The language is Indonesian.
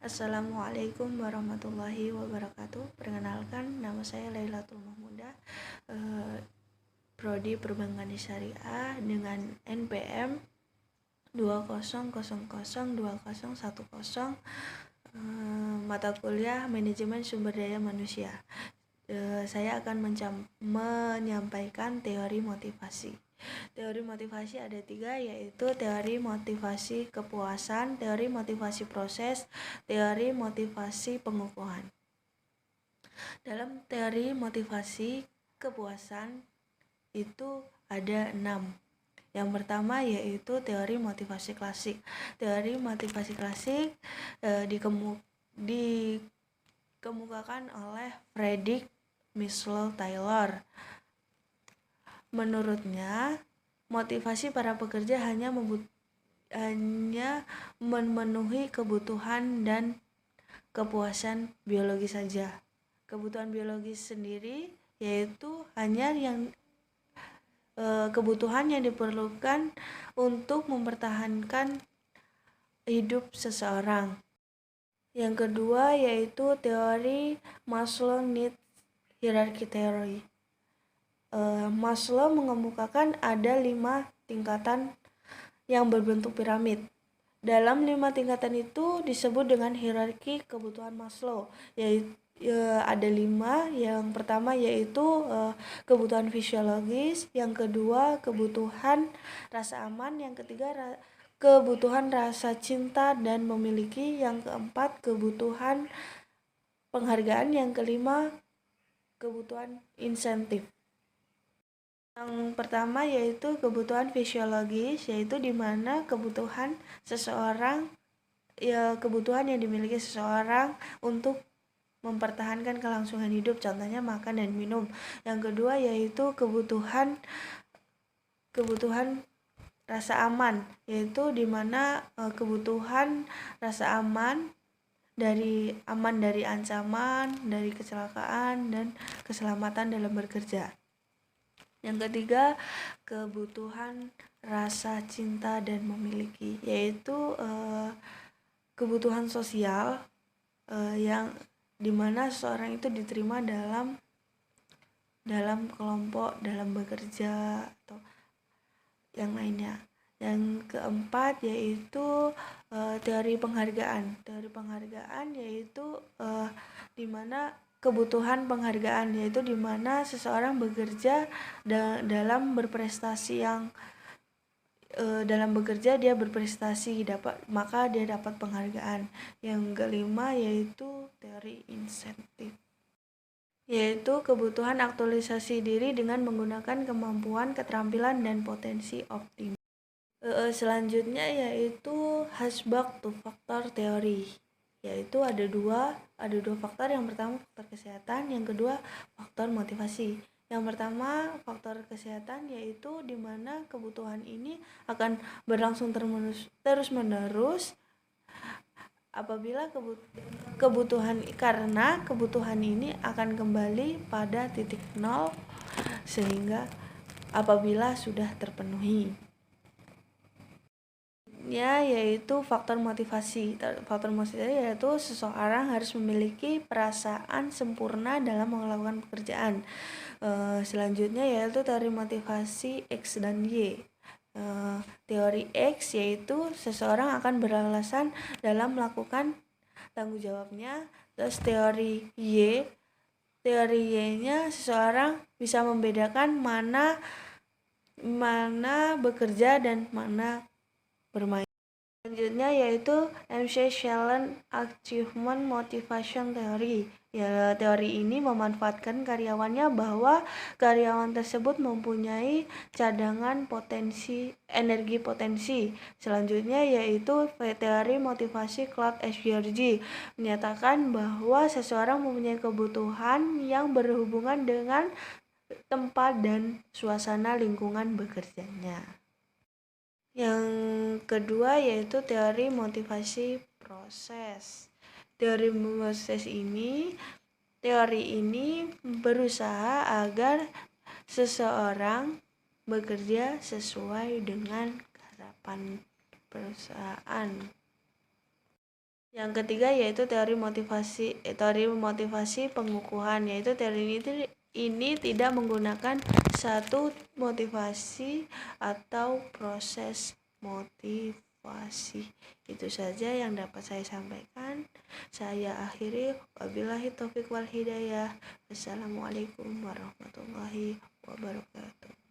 Assalamualaikum warahmatullahi wabarakatuh. Perkenalkan, nama saya Lailatul Mahmudah, Prodi Perbankan Syariah dengan NPM 20002010, mata kuliah Manajemen Sumber Daya Manusia. Saya akan menyampaikan teori motivasi. Teori motivasi ada 3, yaitu teori motivasi kepuasan, teori motivasi proses, teori motivasi pengukuhan. Dalam teori motivasi kepuasan itu ada 6. Yang pertama yaitu teori motivasi klasik. Teori motivasi klasik dikemukakan oleh Friedrich Michel Taylor. Menurutnya, motivasi para pekerja hanya memenuhi kebutuhan dan kepuasan biologis saja. Kebutuhan biologis sendiri yaitu hanya kebutuhan yang diperlukan untuk mempertahankan hidup seseorang. Yang kedua yaitu teori Maslow Needs Hierarchy Theory. Maslow mengemukakan ada 5 tingkatan yang berbentuk piramid. Dalam 5 tingkatan itu disebut dengan hierarki kebutuhan Maslow, yaitu ada 5. Yang pertama yaitu kebutuhan fisiologis, yang kedua kebutuhan rasa aman, yang ketiga kebutuhan rasa cinta dan memiliki, yang keempat kebutuhan penghargaan, yang kelima kebutuhan insentif. Yang pertama yaitu kebutuhan fisiologis, yaitu di mana kebutuhan yang dimiliki seseorang untuk mempertahankan kelangsungan hidup, contohnya makan dan minum. Yang kedua yaitu kebutuhan rasa aman, yaitu di mana kebutuhan rasa aman dari ancaman, dari kecelakaan dan keselamatan dalam bekerja. Yang ketiga, kebutuhan rasa cinta dan memiliki, yaitu kebutuhan sosial yang dimana seseorang itu diterima dalam kelompok, dalam bekerja atau yang lainnya. Yang keempat yaitu teori penghargaan. Teori penghargaan yaitu dimana kebutuhan penghargaan, yaitu dimana seseorang bekerja dalam berprestasi dalam bekerja dia berprestasi, maka dia dapat penghargaan. Yang kelima yaitu teori insentif, yaitu kebutuhan aktualisasi diri dengan menggunakan kemampuan, keterampilan, dan potensi optimal. Selanjutnya yaitu Hashbach two-factor theory, yaitu ada dua faktor. Yang pertama faktor kesehatan, yang kedua faktor motivasi. Yang pertama faktor kesehatan, yaitu di mana kebutuhan ini akan berlangsung terus-menerus apabila kebutuhan ini akan kembali pada titik nol sehingga apabila sudah terpenuhi. Yaitu faktor motivasi. Faktor motivasi yaitu seseorang harus memiliki perasaan sempurna dalam melakukan pekerjaan. Selanjutnya yaitu teori motivasi X dan Y. Teori X yaitu seseorang akan beralasan dalam melakukan tanggung jawabnya. Terus teori Y-nya seseorang bisa membedakan mana bekerja dan mana bermain. Selanjutnya yaitu MC Challenge Achievement Motivation Theory. Teori ini memanfaatkan karyawannya bahwa karyawan tersebut mempunyai cadangan energi potensi. Selanjutnya yaitu teori motivasi Cloud HGRG, menyatakan bahwa seseorang mempunyai kebutuhan yang berhubungan dengan tempat dan suasana lingkungan bekerjanya. Yang kedua yaitu teori motivasi proses. Teori ini berusaha agar seseorang bekerja sesuai dengan harapan perusahaan. Yang ketiga yaitu teori motivasi pengukuhan, yaitu teori ini tidak menggunakan satu motivasi atau proses motivasi. Itu saja yang dapat saya sampaikan. Saya akhiri, wabillahi taufiq wal hidayah. Wassalamualaikum warahmatullahi wabarakatuh.